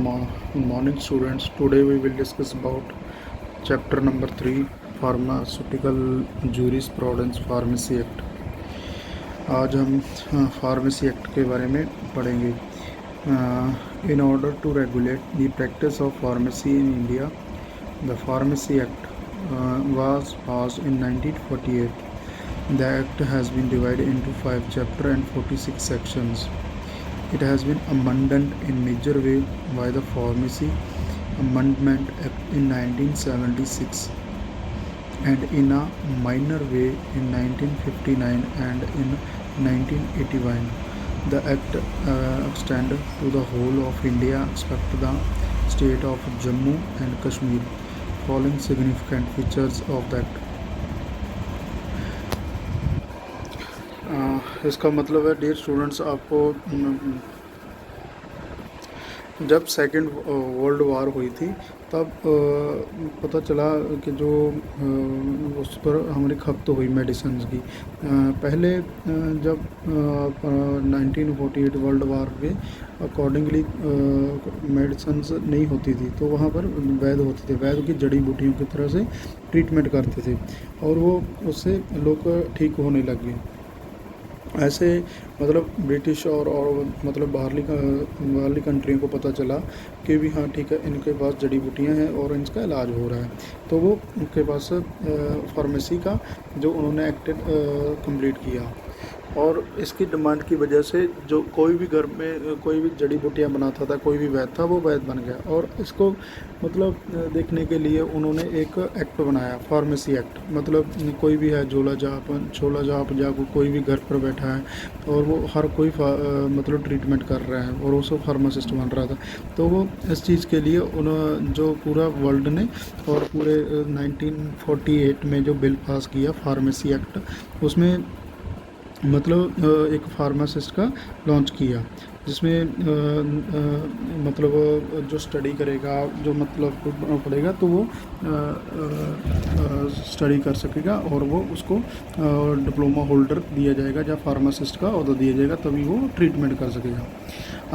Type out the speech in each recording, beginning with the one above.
Morning students. Today we will discuss about chapter number 3 Pharmaceutical Jurisprudence Pharmacy Act. आज हम pharmacy act के बारे में पढ़ेंगे. In order to regulate the practice of pharmacy in India, the Pharmacy Act was passed in 1948. The act has been divided into 5 chapters and 46 sections. It has been amended in major way by the Pharmacy Amendment Act in 1976 and in a minor way in 1959 and in 1981. The act extended to the whole of India except the state of Jammu and Kashmir. Following significant features of the act. इसका मतलब है dear students, आपको जब second world war हुई थी तब पता चला कि जो उस पर हमारी खपत हुई मेडिसिन की. पहले जब 1948 वर्ल्ड वार के अकॉर्डिंगली मेडिसिन नहीं होती थी तो वहाँ पर वैद्य होते थे. वैद्य की जड़ी बूटियों की तरह से ट्रीटमेंट करते थे और वो उससे लोग ठीक होने लग गए. ऐसे मतलब ब्रिटिश और मतलब बाहरली कंट्रियों को पता चला कि भी हाँ ठीक है, इनके पास जड़ी बूटियाँ हैं और इनका इलाज हो रहा है, तो वो उनके पास फार्मेसी का जो उन्होंने एक्ट कंप्लीट किया. और इसकी डिमांड की वजह से जो कोई भी घर में कोई भी जड़ी बूटियाँ बनाता था, कोई भी वैद्य था, वो वैद्य बन गया. और इसको मतलब देखने के लिए उन्होंने एक एक्ट बनाया, फार्मेसी एक्ट. मतलब कोई भी है छोला जाप या कोई भी घर पर बैठा है और वो हर कोई मतलब ट्रीटमेंट कर रहा है और उसको फार्मासिस्ट बन रहा था. तो वो इस चीज़ के लिए जो पूरा वर्ल्ड ने और पूरे 1948 में जो बिल पास किया फार्मेसी एक्ट, उसमें मतलब एक फार्मासिस्ट का लॉन्च किया, जिसमें मतलब जो स्टडी करेगा, जो मतलब पढ़ेगा तो वो स्टडी कर सकेगा और वो उसको डिप्लोमा होल्डर दिया जाएगा या फार्मासिस्ट का ऑर्डर दिया जाएगा, तभी वो ट्रीटमेंट कर सकेगा.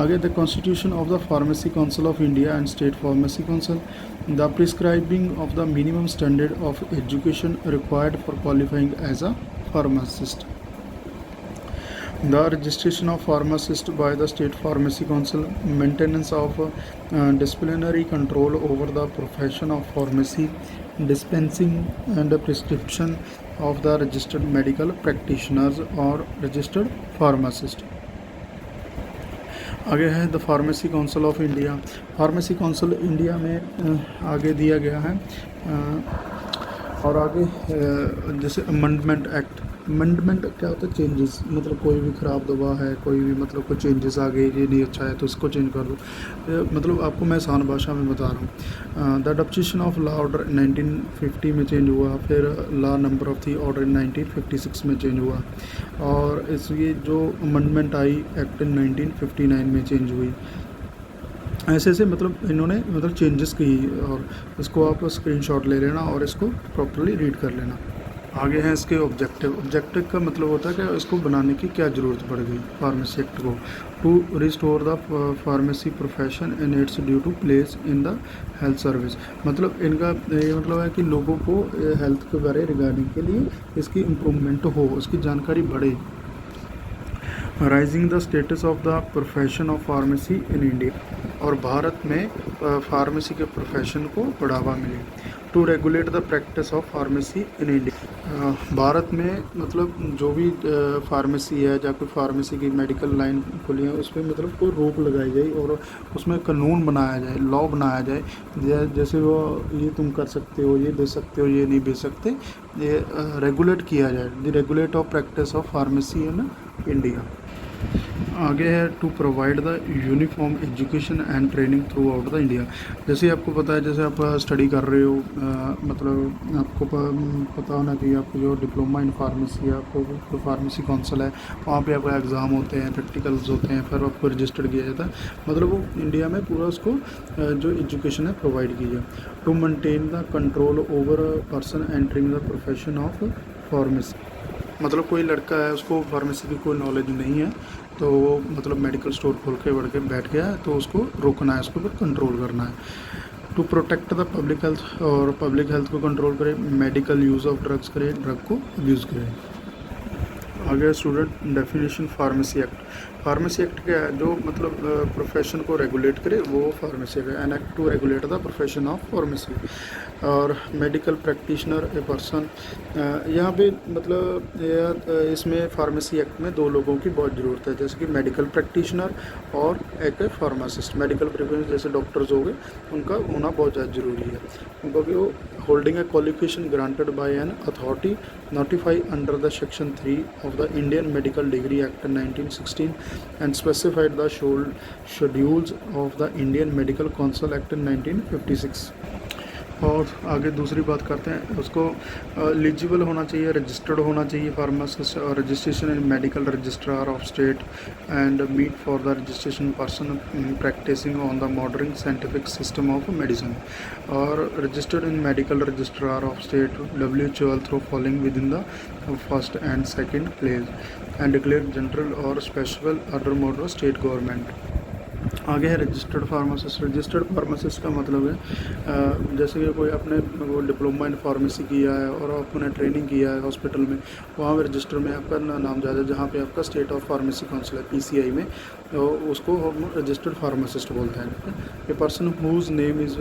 आगे the constitution of the pharmacy council of India and state pharmacy council the prescribing of the minimum standard of education required for qualifying as a pharmacist. The registration of pharmacist by the State Pharmacy Council, maintenance of disciplinary control over the profession of pharmacy, dispensing and prescription of the registered medical practitioners or registered pharmacist. आगे है the pharmacy council of India. Pharmacy council India में आगे दिया गया है. और आगे जैसे अमेंडमेंट एक्ट. अमेंडमेंट क्या होता है? चेंजेस. मतलब कोई भी ख़राब दवा है, कोई भी मतलब कोई चेंजेस आ गए, ये नहीं अच्छा है तो इसको चेंज कर दो. मतलब आपको मैं आसान भाषा में बता रहा हूँ. The adoption of law order 1950 में चेंज हुआ, फिर law number of the order 1956 में चेंज हुआ, और इसलिए जो अमेंडमेंट आई एक्ट 1959 में चेंज हुई. ऐसे ऐसे मतलब इन्होंने मतलब चेंजेस की, और इसको आप स्क्रीनशॉट ले लेना और इसको प्रॉपर्ली रीड कर लेना. आगे है इसके ऑब्जेक्टिव का मतलब होता है कि इसको बनाने की क्या ज़रूरत पड़ गई फार्मेसी एक्ट को. To restore the pharmacy profession in its due to place in the health service. मतलब इनका ये मतलब है कि लोगों को हेल्थ के बारे रिगार्डिंग के लिए इसकी इम्प्रूवमेंट हो, उसकी जानकारी बढ़े. Rising the status of the profession of pharmacy in India. और भारत में फार्मेसी के प्रोफेशन को बढ़ावा मिले. To regulate the practice of pharmacy in India. भारत में मतलब जो भी फार्मेसी है या कोई फार्मेसी की मेडिकल लाइन खुली है, उस पर मतलब कोई रोक लगाई जाए और उसमें कानून बनाया जाए, लॉ बनाया जाए. जैसे वो ये तुम कर सकते हो, ये दे सकते हो, ये नहीं दे सकते, ये रेगुलेट किया जाए. The regulate of practice of pharmacy in India. आगे है to provide the uniform education and training throughout the India. जैसे आपको पता है, जैसे आप स्टडी कर रहे हो, मतलब आपको पता होना चाहिए, आपको जो डिप्लोमा इन फार्मेसी है, आपको जो फार्मेसी काउंसिल है, वहाँ पे आपका एग्ज़ाम होते हैं, प्रैक्टिकल्स होते हैं, फिर आपको रजिस्टर्ड किया जाता है. मतलब वो इंडिया में पूरा उसको जो एजुकेशन है प्रोवाइड की जाए. To maintain the control over person entering the profession of pharmacy. मतलब कोई लड़का है, उसको फार्मेसी की कोई नॉलेज नहीं है, तो वो मतलब मेडिकल स्टोर खोल के बैठ गया है, तो उसको रोकना है, उसके ऊपर कंट्रोल करना है। To protect the public health, और पब्लिक हेल्थ को कंट्रोल करे, मेडिकल यूज़ ऑफ ड्रग्स करे, ड्रग को अब्यूज़ करे। आगे student definition pharmacy act. Pharmacy act क्या है? जो मतलब प्रोफेशन को रेगुलेट करे वो फार्मेसी है। An act to regulate the profession of pharmacy. और मेडिकल प्रैक्टिशनर ए पर्सन, यहाँ पे मतलब इसमें फार्मेसी एक्ट में दो लोगों की बहुत ज़रूरत है, जैसे कि मेडिकल प्रैक्टिशनर और एक फार्मासिस्ट। मेडिकल प्रोफेशन जैसे डॉक्टर्स हो गए, उनका होना बहुत ज़्यादा ज़रूरी है, क्योंकि वो holding A qualification granted by an authority notify under the section 3 of the Indian Medical Degree Act 1916 and specified the schedules of the Indian Medical Council Act 1956। और आगे दूसरी बात करते हैं, उसको एलिजिबल होना चाहिए, रजिस्टर्ड होना चाहिए फार्मासिस्ट, और registration in medical registrar of state and meet for the registration person practising on the modern scientific system of medicine, और registered in medical registrar of state WHO through following with in the first and second place and declare general or special other model state government. आगे है registered pharmacist. Registered pharmacist का मतलब है जैसे कि कोई अपने वो डिप्लोमा इन फार्मेसी किया है और आपने ट्रेनिंग किया है हॉस्पिटल में, वहाँ पे रजिस्टर में आपका नाम ज़्यादा, जहाँ पे आपका स्टेट ऑफ फार्मेसी काउंसिल है PCI में, तो उसको हम रजिस्टर्ड फार्मासिस्ट बोलते हैं। A person whose name is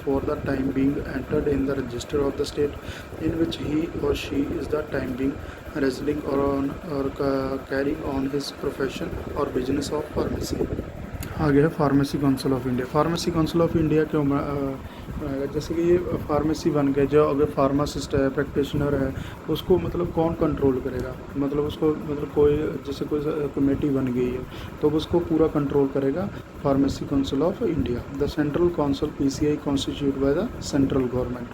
for the time being entered in the register of the state in which he or she is the time being residing or carrying on his profession or business of pharmacy. आगे है pharmacy council of India. Pharmacy council of India क्यों जैसे कि ये pharmacy बन गए, जो अगर फार्मासिस्ट है, प्रैक्टिशनर है, उसको मतलब कौन कंट्रोल करेगा? मतलब उसको मतलब कोई जैसे कोई कमेटी बन गई है तो उसको पूरा कंट्रोल करेगा pharmacy council of India. The central council PCI constitute by the central government.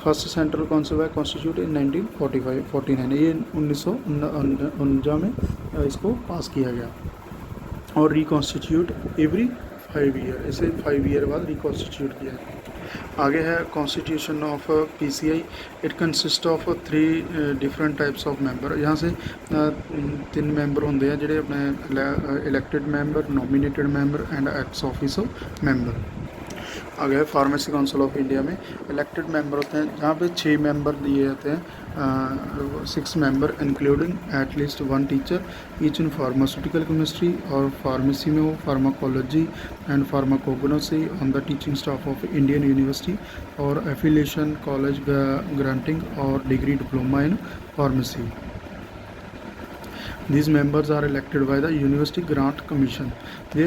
First central council by constitute in 1949, ये 1949 में इसको पास किया गया, और रिकॉन्स्टिट्यूट एवरी 5 ईयर, इसे 5 ईयर बाद रिकॉन्स्टिट्यूट किया है। आगे है constitution of PCI। It consist of 3 different types of member. यहाँ से 3 मैंबर होंगे हैं जिहड़े अपने elected member, nominated member and x officio member. आगे है फार्मेसी काउंसिल ऑफ इंडिया में इलेक्टेड मेंबर होते हैं, जहाँ पे 6 मेंबर दिए जाते हैं, 6 member including at least 1 teacher each in pharmaceutical chemistry, और फार्मेसी में हो pharmacology and फार्माकोगनोसी on the teaching staff of Indian university, और एफिलिएशन कॉलेज ग्रांटिंग और degree diploma in pharmacy. These members are elected by the university grant commission. ये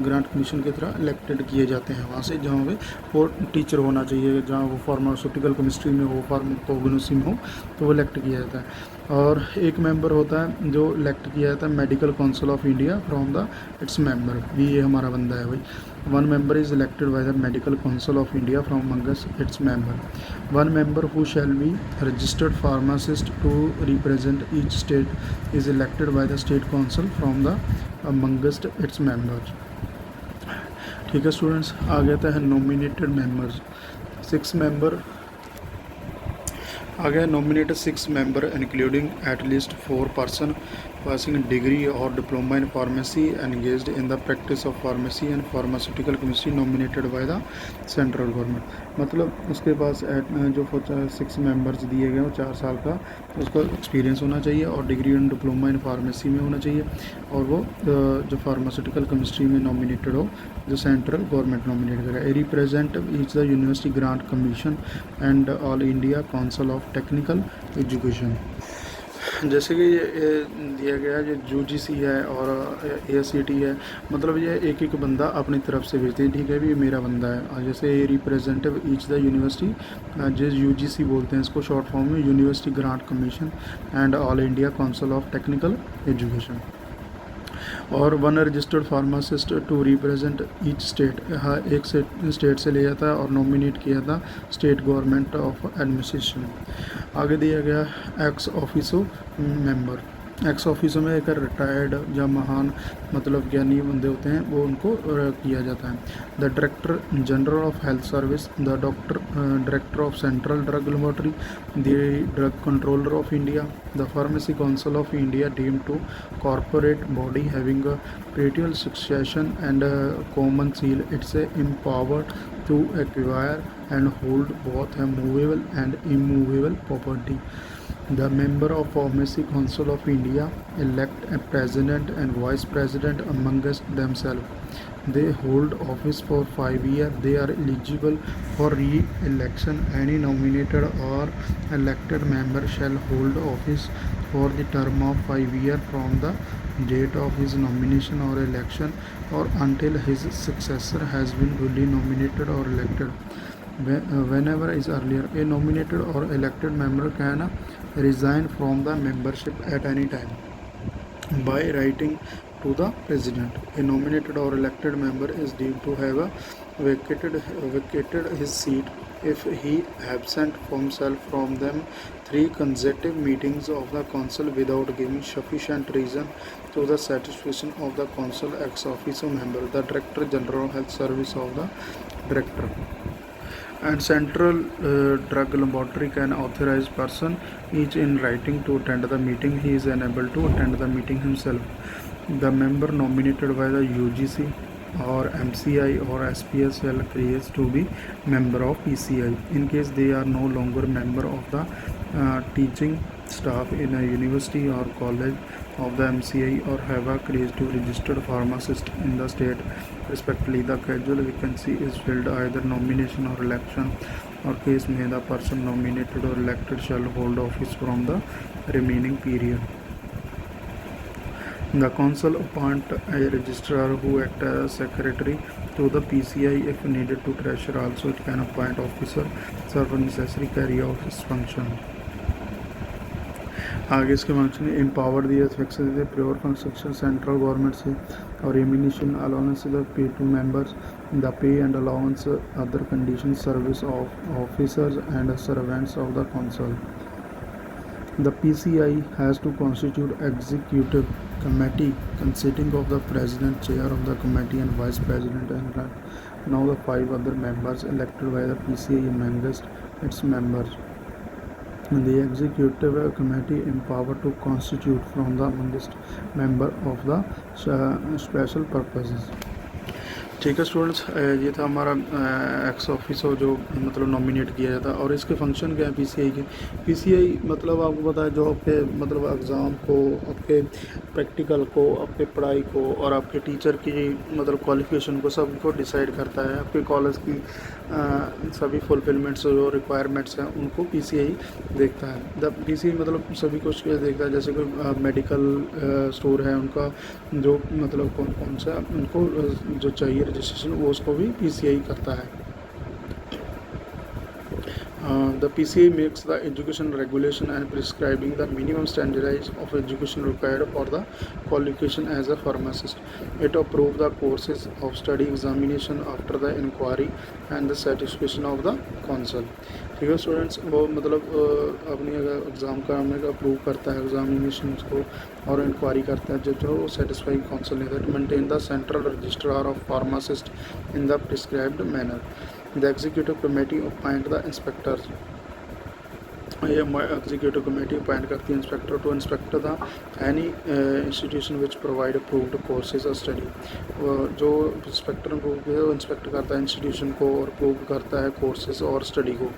grant commission की तरह elected किए जाते हैं वहाँ से, जहाँ पे वो टीचर होना चाहिए, जहाँ वो फार्मास्यूटिकल केमिस्ट्री में हो, फार्माकोगनोसी में हो, तो वो इलेक्ट किया जाता है। और एक मेंबर होता है जो इलेक्ट किया जाता है medical council of India from the its member, भी ये हमारा बंदा है भाई। 1 member is elected by the Medical Council of India from amongst its member. 1 member who shall be registered pharmacist to represent each state is elected by the State Council from the amongst its members। ठीक है students, आ गया है nominated members. 6 member आ गया nominated 6 member including at least 4 person passing degree or diploma in pharmacy engaged in the practice of pharmacy and pharmaceutical chemistry nominated by the central government। मतलब उसके पास जो 6 members दिए गए हो 4 साल का उसका एक्सपीरियंस होना चाहिए, और degree and diploma in pharmacy में होना चाहिए, और वो जो फार्मास्यूटिकल केमिस्ट्री में नॉमिनेटेड हो, जो सेंट्रल गवर्नमेंट नॉमिनेट करे। Represent each the university grant commission and all India council of technical education. जैसे कि ये दिया गया जो UGC है और AICTE है, मतलब ये एक एक बंदा अपनी तरफ से भेजते हैं, ठीक है भी ये मेरा बंदा है। और जैसे रिप्रेजेंटेटिव ईच द यूनिवर्सिटी, जो UGC बोलते हैं इसको शॉर्ट फॉर्म में, university grant commission and all India council of technical education. और 1 registered pharmacist to represent each state, एक स्टेट से ले जाता है और नॉमिनेट किया था स्टेट गवर्नमेंट ऑफ एडमिनिस्ट्रेशन। आगे दिया गया x officio member. X officio में एक रिटायर्ड या महान मतलब ज्ञानी बंदे होते हैं वो उनको किया जाता है। The director general of health service, the doctor director of central drug laboratory, the drug controller of India, the pharmacy council of India deemed to corporate body having a पेरियल succession and a common seal. It's empowered to acquire and hold both a movable and immovable property. The member of Pharmacy Council of India elect a president and vice president amongst themselves. They hold office for 5 years. They are eligible for re-election. Any nominated or elected member shall hold office for the term of 5 years from the date of his nomination or election or until his successor has been duly nominated or elected. Whenever is earlier, a nominated or elected member can resign from the membership at any time by writing to the president. A nominated or elected member is deemed to have vacated his seat if he absent himself from them 3 consecutive meetings of the council without giving sufficient reason to the satisfaction of the council ex officio member. The director general of health service of the director and central drug laboratory can authorize person each in writing to attend the meeting. He is unable to attend the meeting himself. The member nominated by the UGC or MCI or SPS shall create to be member of PCI in case they are no longer member of the teaching staff in a university or college of the MCI or have a creative registered pharmacist in the state respectively. The casual vacancy is filled either nomination or election or case may the person nominated or elected shall hold office from the remaining period. The council appoint a registrar who act as secretary to the PCI if needed to treasurer. Also it can appoint officer serve necessary carry out his function. आगे इसके function empower दिए fix दिए pure function central government से और एमिनेशन allowance the pay to members the pay and allowance other condition service of officers and servants of the council. The PCI has to constitute executive committee consisting of the president, chair of the committee and vice president and now the 5 other members elected by the PCI amongst its members. The executive committee empowered to constitute from the amongst member of the special purposes. ठीक है students, ये था हमारा x officio जो मतलब nominate किया जाता है और इसके फंक्शन क्या है पीसीआई के. पीसीआई मतलब आपको पता है जो आपके मतलब एग्ज़ाम को, आपके प्रैक्टिकल को, आपके पढ़ाई को और आपके टीचर की मतलब क्वालिफिकेशन को सब को डिसाइड करता है. आपके कॉलेज की सभी फुलफिलमेंट्स जो रिक्वायरमेंट्स हैं उनको पीसीआई देखता है. द पीसीआई मतलब सभी कुछ देखता है. जैसे कोई मेडिकल स्टोर है उनका जो मतलब कौन कौन सा उनको जो चाहिए रजिस्ट्रेशन वो उसको भी पीसीआई करता है. The PCI makes the education regulation and prescribing the minimum standards of education required for the qualification as a pharmacist. It approves the courses of study examination after the inquiry and the satisfaction of the council. ठीक है students, वो मतलब अपनी exam का हमें approve करता है examination को और इंक्वायरी करता है जो सेटिस्फाइंग काउंसिल ने that maintain the central registrar of pharmacist in the prescribed manner. The executive committee appoint the inspectors. ये executive committee appoint करती है inspector to inspect the any institution which provide approved courses or study. जो inspector approve है वो inspect करता है institution को और approve करता है courses और study को.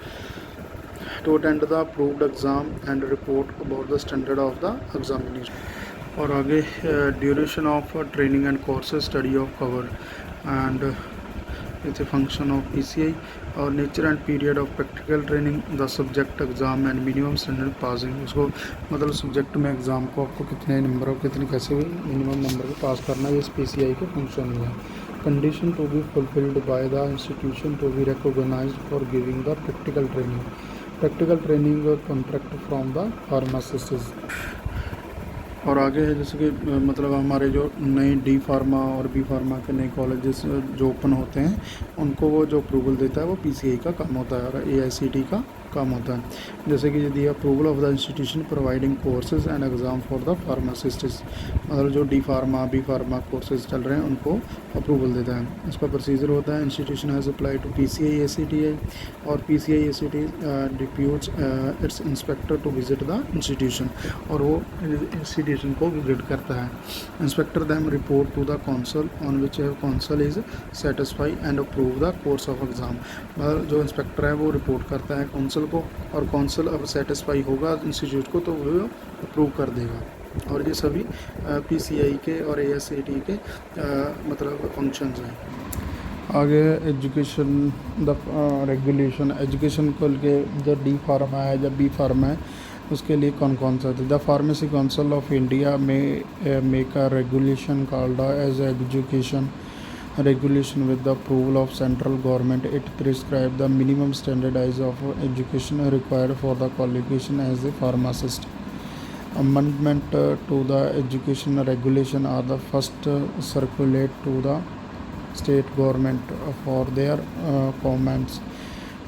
To attend the approved exam and report about the standard of the examination. और आगे duration of training and courses study of covered and it's a function of PCI और nature and period of practical training, the subject exam and minimum standard passing. उसको मतलब subject में exam को आपको कितने number और कितने कैसे भी मिनिमम नंबर को पास करना है, ये PCI के फंक्शन है. Condition to be fulfilled by the institution to be recognised for giving the practical training. Practical training contract from the pharmacist. और आगे है जैसे कि मतलब हमारे जो नए डी फार्मा और बी फार्मा के नए कॉलेजेस जो ओपन होते हैं उनको वो जो अप्रूवल देता है वो पीसीआई का काम होता है और एआईसीटी का काम होता है। जैसे कि यदि approval of the institution providing courses and exam for the pharmacist, मतलब जो D pharma B pharma courses चल रहे हैं उनको अप्रूवल देता है। इसका प्रोसीजर होता है, institution has apply to PCI ACTI और PCI ACTI deputes its inspector to visit the institution, और वो इंस्टीट्यूशन को विजिट करता है। Inspector them report to the council on which council is satisfy and approve the course of exam. जो inspector है वो report करता है काउंसिल को, और काउंसिल अब सेटिस्फाई होगा इंस्टीट्यूट को तो वो अप्रूव कर देगा। और ये सभी PCI के और ASAT के मतलब फंक्शंस हैं। आगे एजुकेशन द रेगुलेशन, एजुकेशन को लेके जो डी फार्मा है या बी फार्मा है उसके लिए कौन कौन सा थे। The pharmacy council of India में make a regulation called as education regulation with the approval of central government. It prescribe the minimum standards of education required for the qualification as a pharmacist. Amendment to the education regulation are the first circulate to the state government for their comments.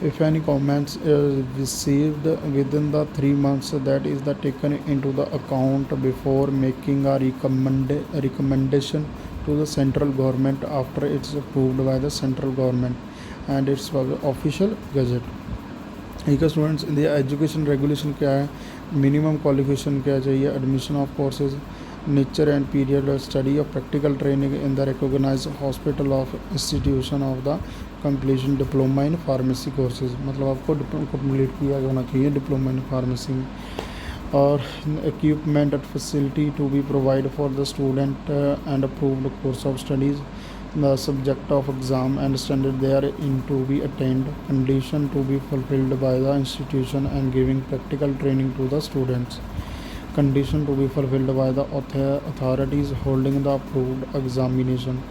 If any comments is received within the 3 months, that is the taken into the account before making a recommendation to the central government after it's approved by the central government and its official gazette. ठीक है students, ये education regulation क्या है, minimum qualification क्या चाहिए, admission of courses, nature and period of study और practical training in the recognised hospital of institution of the completion diploma in pharmacy courses, मतलब आपको कंप्लीट किया होना चाहिए डिप्लोमा इन फार्मेसी में। और equipment and facility to be provide for the student and approved course of studies, the subject of exam and standard therein to be attained, condition to be fulfilled by the institution and giving practical training to the students, condition to be fulfilled by the authorities holding the approved examination।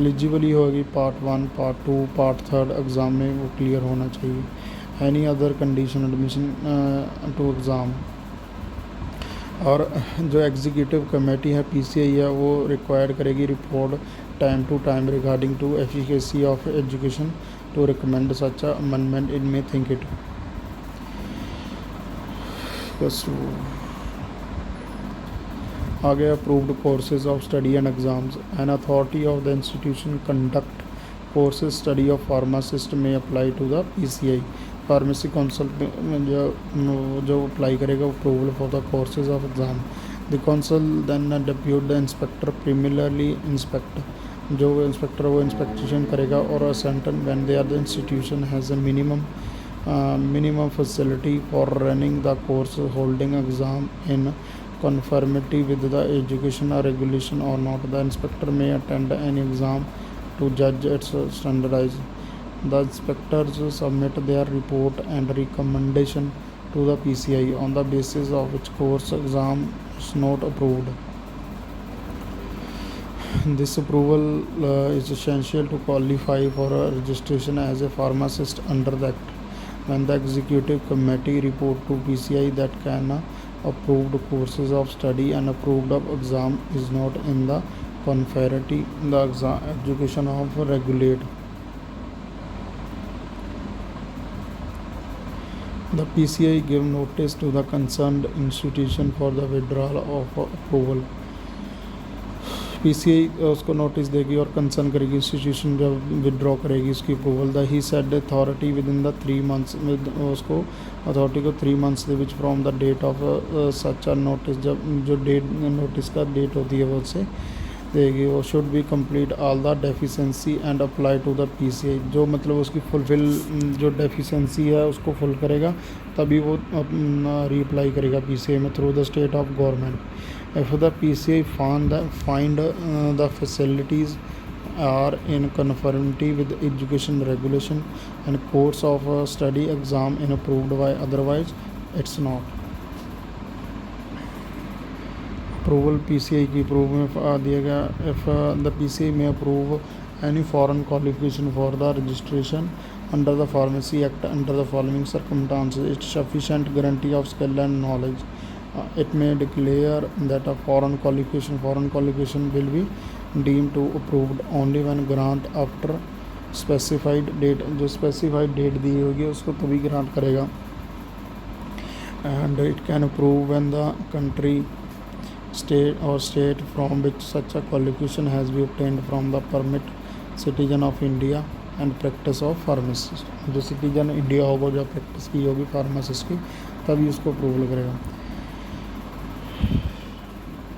Eligibly होगी part 1, part 2, part 3 exam में वो clear होना चाहिए। Any other condition admission to exam. और जो executive committee है PCI है वो रिक्वायर करेगी report time to time regarding to efficacy of education to recommend such amendment in may think it. आगे approved courses of study and exams, an authority of the institution conduct courses study of pharmacist may apply to the PCI। Pharmacy council में जो apply करेगा approval for the courses of exam. The council then depute the inspector preliminarily inspect, जो inspector वो inspection करेगा और असेंटन when they are the institution has a minimum facility for running the course holding exam in conformity with the education regulation or not. The inspector may attend any exam to judge its standards. The inspectors submit their report and recommendation to the PCI on the basis of which course exam is not approved. This approval is essential to qualify for a registration as a pharmacist under the Act. When the executive committee report to PCI that can approved courses of study and approved of exam is not in the conformity the education of regulate, the PCI give notice to the concerned institution for the withdrawal of approval। PCI उसको notice देगी और concern करेगी institution जब withdraw करेगी उसकी approval. The ही said authority with in the 3 months, उसको authority को 3 months के which from the date of such a notice, जब जो डेट नोटिस का डेट होती है वो उससे देगी। वो should be complete all the deficiency and apply to the PCI, जो मतलब उसकी फुलफिल जो डेफिशिएंसी है उसको फुल करेगा तभी वो रीअप्लाई करेगा PCI में through the state of government. If the PCI find the facilities are in conformity with education regulation and course of study exam in approved by, otherwise it's not। Approval PCI की approve में दिया गया। If the PCI may approve any foreign qualification for the registration under the Pharmacy Act under the following circumstances, it's sufficient guarantee of skill and knowledge। It may declare that a foreign qualification will be deemed to approved only when grant after specified date, जो specified date दी होगी उसको तभी grant करेगा। And it can approve when the country state from which such a qualification has been obtained from the permit citizen of India and practice of pharmacist, जो citizen India होगा, जो practice की होगी फार्मासिस्ट की, तभी उसको approval करेगा।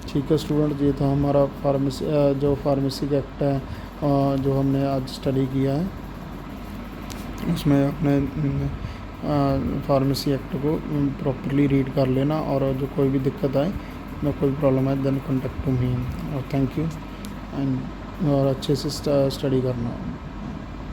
ठीक है स्टूडेंट, ये था हमारा फार्मेसी जो फार्मेसी का एक्ट है जो हमने आज स्टडी किया है, उसमें अपने फार्मेसी एक्ट को प्रॉपरली रीड कर लेना, और जो कोई भी दिक्कत आए या कोई प्रॉब्लम है देन कॉन्टेक्ट टू मी। और थैंक यू, एंड और अच्छे से स्टडी करना।